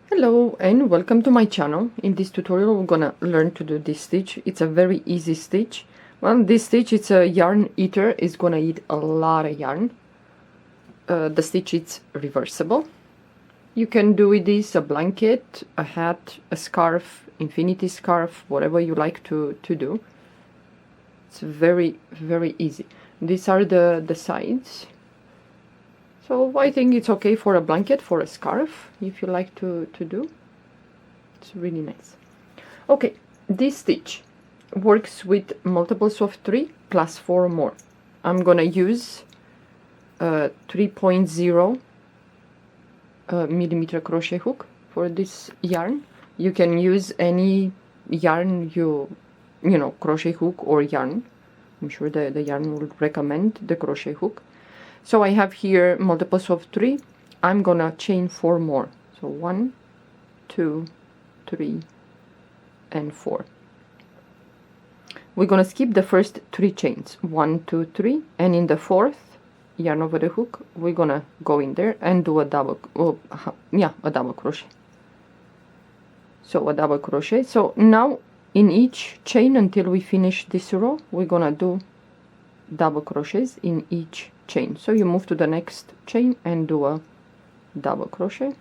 Hello and welcome to my channel. In this tutorial we're gonna learn to do this stitch. It's a very easy stitch. Well, this stitch, it's a yarn eater. It's gonna eat a lot of yarn. The stitch is reversible. You can do with this a blanket, a hat, a scarf, infinity scarf, whatever you like to do. It's very easy. These are the sides. So I think it's okay for a blanket, for a scarf, if you like to do. It's really nice. Okay, this stitch works with multiples of 3 plus 4 more. I'm gonna use 3.0 millimeter crochet hook for this yarn. You can use any yarn you know, crochet hook or yarn. I'm sure the yarn will recommend the crochet hook. So I have here multiples of 3. I'm gonna chain 4 more. So 1, 2, 3, and 4. We're gonna skip the first 3 chains. 1, 2, 3, and in the 4th yarn over the hook, we're gonna go in there and do a double, a double crochet. So a double crochet. So now in each chain until we finish this row, we're gonna do double crochets in each chain. So you move to the next chain and do a double crochet,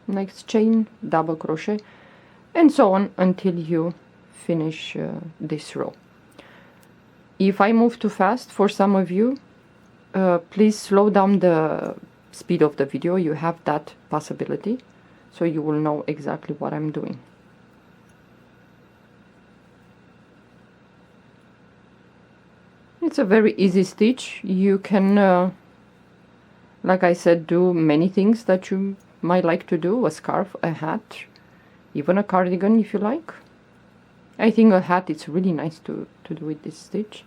next chain, double crochet, and so on until you finish this row. If I move too fast for some of you, please slow down the speed of the video. You have that possibility, so you will know exactly what I'm doing. It's a very easy stitch. You can, like I said, do many things that you might like to do. A scarf, a hat, even a cardigan if you like. I think a hat is really nice to do with this stitch.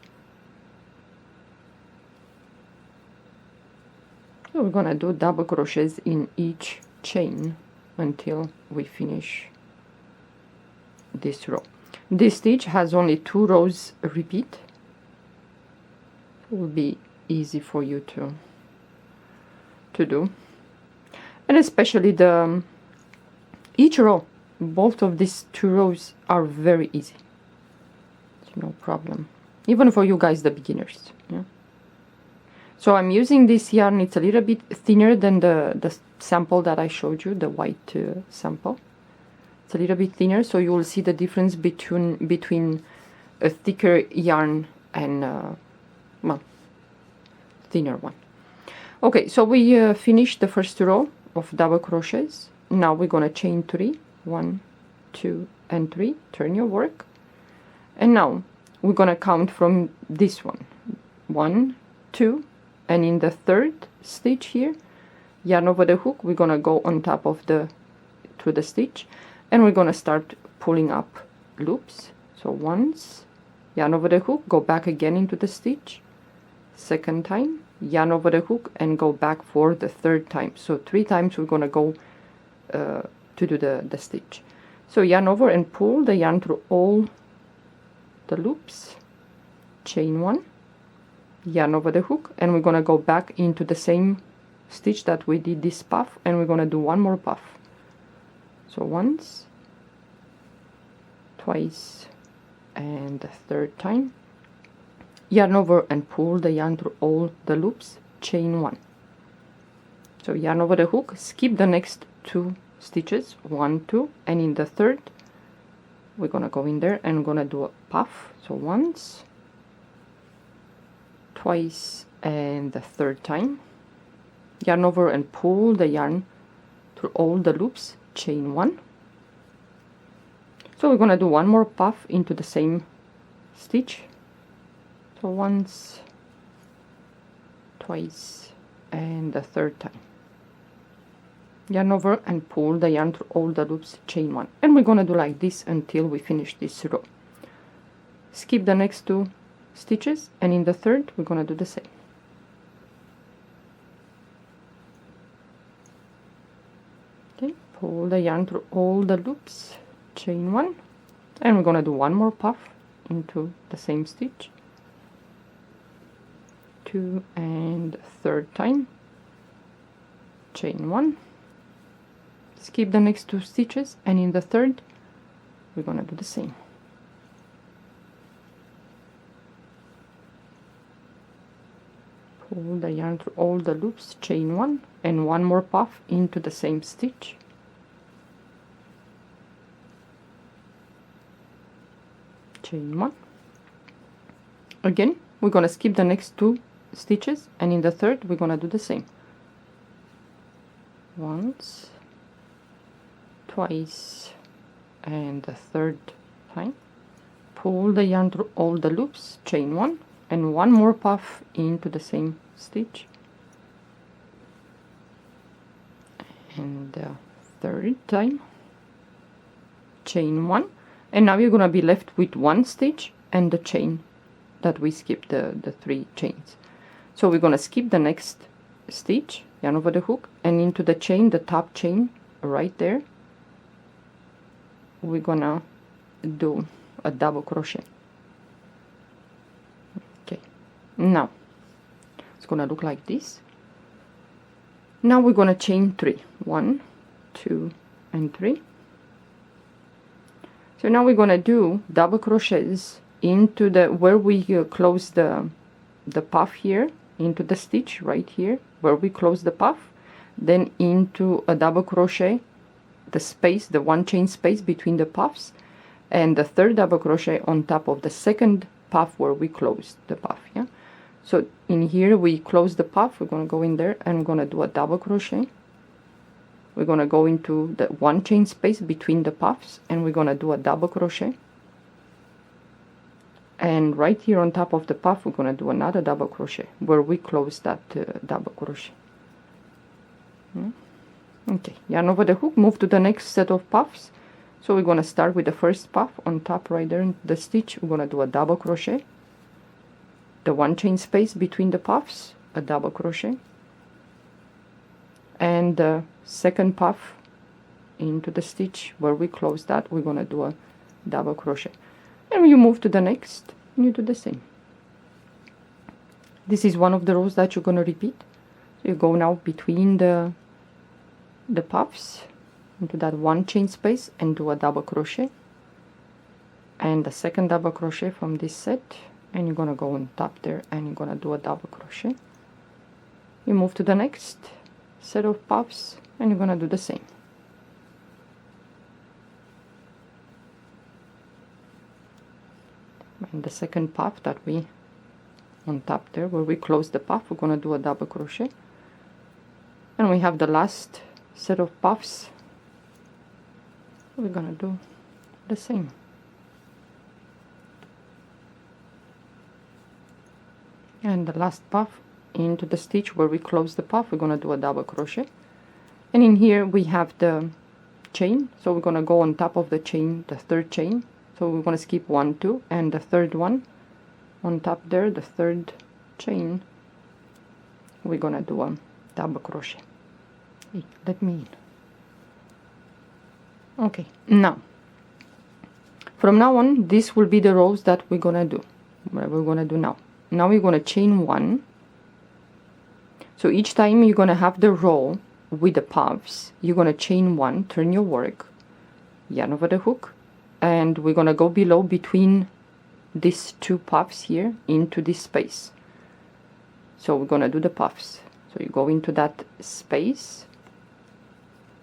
So we're gonna do double crochets in each chain until we finish this row. This stitch has only 2 rows repeat. Will be easy for you to do, and especially the each row, both of these 2 rows are very easy. It's no problem, even for you guys, the beginners. Yeah. So I'm using this yarn. It's a little bit thinner than the sample that I showed you, the white sample. It's a little bit thinner, so you will see the difference between a thicker yarn and well, thinner one. Okay, so we finished the first row of double crochets. Now we're gonna chain 3, 1, 2, and 3. Turn your work, and now we're gonna count from this one. 1, 2, and in the 3rd stitch here, yarn over the hook, we're gonna go on top of the stitch, and we're gonna start pulling up loops. So once, yarn over the hook, go back again into the stitch. Second time, yarn over the hook and go back for the 3rd time. So 3 times we're gonna go to do the stitch. So yarn over and pull the yarn through all the loops, chain 1, yarn over the hook, and we're gonna go back into the same stitch that we did this puff, and we're gonna do 1 more puff. So once, twice, and the 3rd time, yarn over and pull the yarn through all the loops, chain 1. So yarn over the hook, skip the next 2 stitches, 1, 2, and in the 3rd we're gonna go in there and gonna do a puff. So once, twice, and the 3rd time, yarn over and pull the yarn through all the loops, chain 1. So we're gonna do 1 more puff into the same stitch. So once, twice, and the 3rd time, yarn over and pull the yarn through all the loops, chain 1, and we're gonna do like this until we finish this row. Skip the next 2 stitches, and in the 3rd we're gonna do the same. Okay, pull the yarn through all the loops, chain 1, and we're gonna do 1 more puff into the same stitch, 2, and 3rd time, chain 1, skip the next 2 stitches, and in the third we're gonna do the same. Pull the yarn through all the loops, chain 1, and 1 more puff into the same stitch. Chain 1. Again, we're gonna skip the next 2 stitches, and in the third we're gonna do the same. Once, twice, and the third time. Pull the yarn through all the loops, chain 1, and 1 more puff into the same stitch. And the third time, chain 1, and now you're gonna be left with 1 stitch and the chain that we skipped, the 3 chains. So we're gonna skip the next stitch, yarn over the hook, and into the chain, the top chain right there, we're gonna do a double crochet. Okay, now it's gonna look like this. Now we're gonna chain 3, 1, 2, and 3. So now we're gonna do double crochets into the where we close the puff here, into the stitch right here where we close the puff, then into a double crochet, the space, the 1 chain space between the puffs, and the third double crochet on top of the second puff where we closed the puff. Yeah, so in here we close the puff, we're gonna go in there and we're gonna do a double crochet. We're gonna go into the 1 chain space between the puffs, and we're gonna do a double crochet. And right here on top of the puff we're gonna do another double crochet where we close that double crochet. Okay, yarn over the hook, move to the next set of puffs. So we're gonna start with the first puff on top right there in the stitch. We're gonna do a double crochet, the 1 chain space between the puffs, a double crochet, and the second puff into the stitch where we close that, we're gonna do a double crochet. And you move to the next and you do the same. This is one of the rows that you're going to repeat. So you go now between the puffs into that 1 chain space and do a double crochet, and the second double crochet from this set, and you're going to go on top there and you're going to do a double crochet. You move to the next set of puffs and you're going to do the same. And the second puff that we on top there where we close the puff, we're going to do a double crochet, and we have the last set of puffs, we're going to do the same. And the last puff into the stitch where we close the puff, we're going to do a double crochet, and in here we have the chain, so we're going to go on top of the chain, the third chain. So we're going to skip 1, 2, and the third one on top there, the third chain, we're going to do a double crochet. Hey, let me in. Okay, now from now on this will be the rows that we're going to do. What we're going to do now. Now we're going to chain 1. So each time you're going to have the row with the puffs, you're going to chain 1, turn your work, yarn over the hook, and we're gonna go below between these 2 puffs here into this space. So we're gonna do the puffs. So you go into that space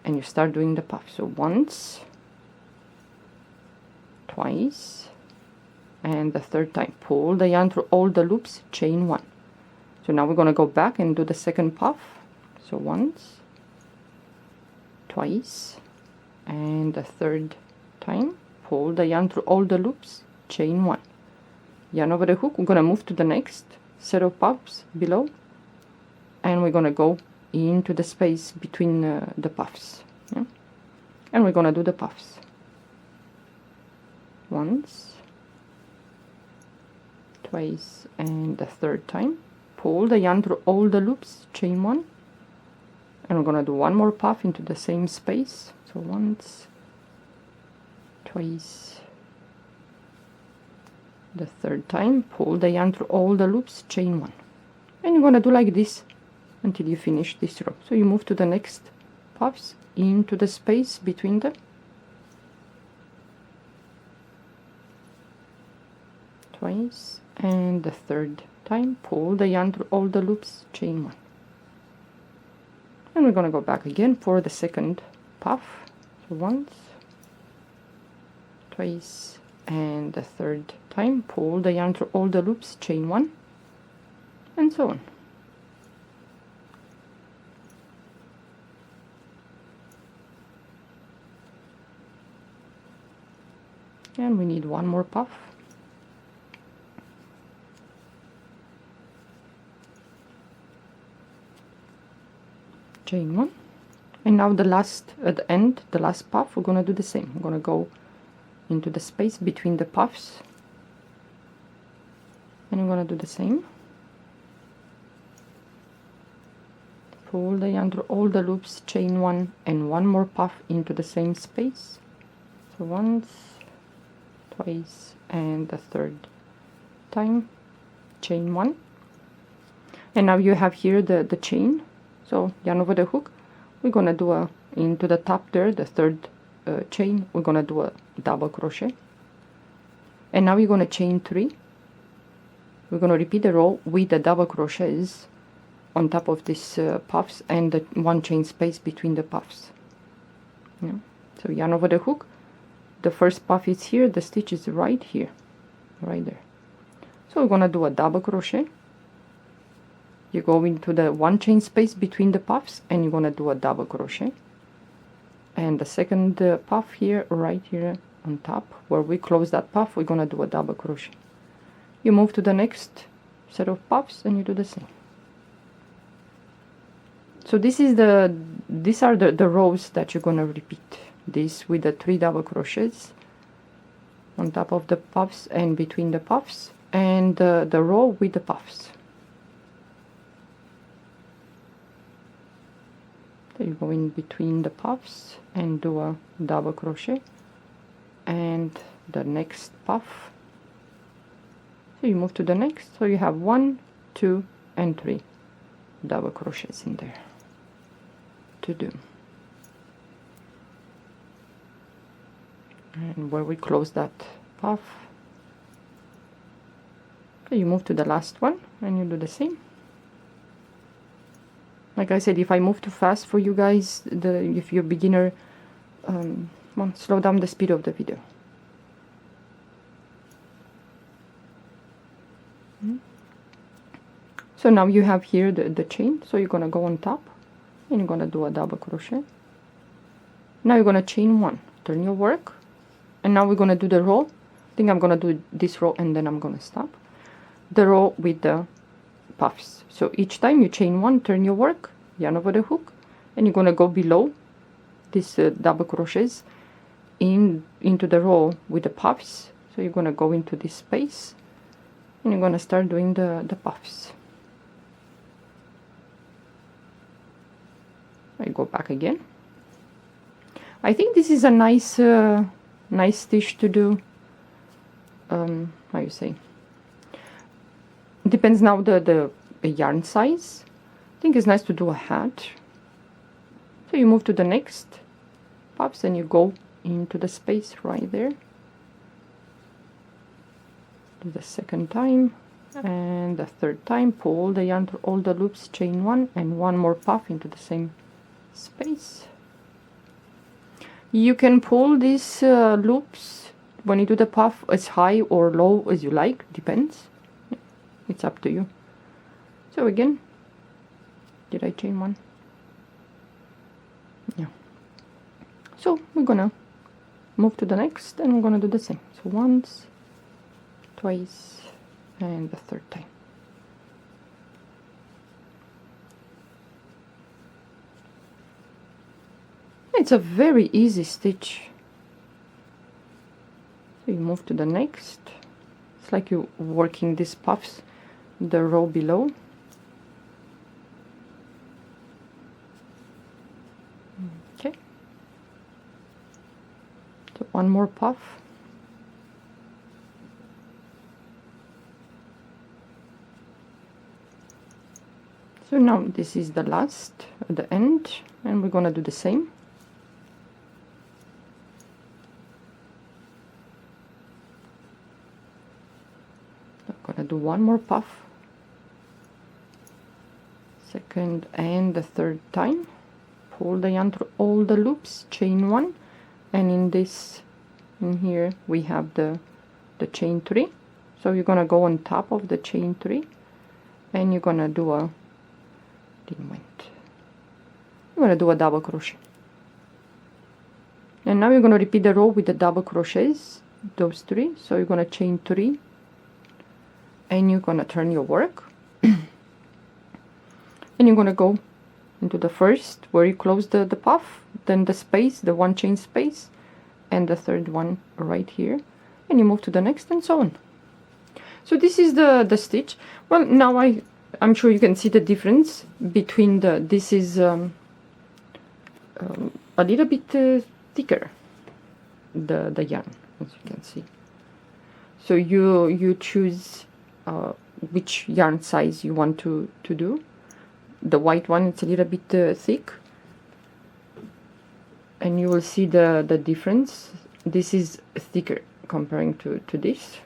and you start doing the puff. So once, twice, and the third time. Pull the yarn through all the loops, chain 1. So now we're gonna go back and do the second puff. So once, twice, and the third time. Pull the yarn through all the loops, chain 1, yarn over the hook. We're going to move to the next set of puffs below, and we're going to go into the space between the puffs. Yeah? And we're going to do the puffs. Once, twice, and the third time. Pull the yarn through all the loops, chain 1, and we're going to do 1 more puff into the same space. So once, twice, the third time. Pull the yarn through all the loops, chain 1, and you're gonna do like this until you finish this row. So you move to the next puffs into the space between them. Twice, and the third time pull the yarn through all the loops, chain 1. And we're going to go back again for the second puff. So once, twice, and the third time pull the yarn through all the loops, chain 1, and so on. And we need one more puff. Chain 1, and now the last, at the end, the last puff, we're gonna do the same. I'm gonna go into the space between the puffs, and I'm gonna do the same. Pull the yarn through all the loops, chain 1, and one more puff into the same space. So once, twice, and the third time, chain 1. And now you have here the chain. So yarn over the hook, we're gonna do a, into the top there, the third chain, we're gonna do a double crochet, and now you're gonna chain 3. We're gonna repeat the row with the double crochets on top of these puffs, and the one chain space between the puffs. Yeah. So yarn over the hook, the first puff is here, the stitch is right here, right there. So we're gonna do a double crochet. You go into the one chain space between the puffs, and you're gonna do a double crochet, and the second puff here, right here on top where we close that puff, we're gonna do a double crochet. You move to the next set of puffs and you do the same. So this is these are the rows that you're gonna repeat. This with the 3 double crochets on top of the puffs and between the puffs, and the row with the puffs. So you go in between the puffs and do a double crochet, and the next puff. So you move to the next, so you have 1, 2, and 3 double crochets in there to do. And where we close that puff, so you move to the last one and you do the same. Like I said, if I move too fast for you guys, if you're beginner, well, slow down the speed of the video. So now you have here the chain, so you're gonna go on top and you're gonna do a double crochet. Now you're gonna chain 1, turn your work, and now we're gonna do the row. I think I'm gonna do this row and then I'm gonna stop. The row with the puffs. So each time you chain 1, turn your work, yarn over the hook, and you're gonna go below this double crochets into the row with the puffs. So you're gonna go into this space and you're gonna start doing the puffs. I go back again. I think this is a nice nice stitch to do. How you say? Depends now the yarn size. I think it's nice to do a hat. So you move to the next puffs and you go into the space right there. Do the second time, and the third time pull the yarn through all the loops, chain 1, and one more puff into the same space. You can pull these loops when you do the puff as high or low as you like, depends. It's up to you. So again, did I chain 1? Yeah. So we're gonna move to the next and we're gonna do the same. So once, twice, and the third time. It's a very easy stitch. So you move to the next. It's like you're working these puffs, the row below. Okay. So one more puff. So now this is the last at the end, and we're gonna do the same. do one more puff, second and the third time, pull the yarn through all the loops, chain 1, and in here we have the chain 3. So you're gonna go on top of the chain 3 and you're gonna do a double crochet. And now you're gonna repeat the row with the double crochets, those 3. So you're gonna chain 3 and you're gonna turn your work and you're gonna go into the first where you close the puff, then the space, the 1 chain space, and the third one right here, and you move to the next, and so on. So this is the stitch. Well, now I'm sure you can see the difference between this is a little bit thicker, the yarn, as you can see. So you choose which yarn size you want to do. The white one, it's a little bit thick, and you will see the difference. This is thicker comparing to this.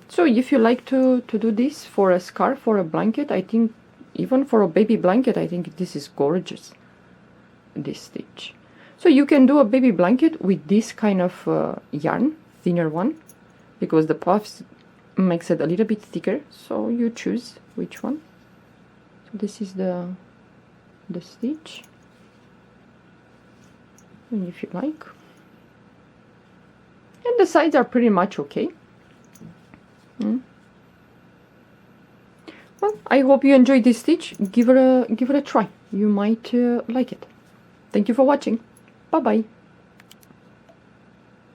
So if you like to do this for a scarf or a blanket, I think even for a baby blanket, I think this is gorgeous, this stitch. So you can do a baby blanket with this kind of yarn, thinner one, because the puffs makes it a little bit thicker, so you choose which one. So this is the stitch, and if you like, and the sides are pretty much okay. Well, I hope you enjoyed this stitch. Give it a try. You might like it. Thank you for watching. Bye bye.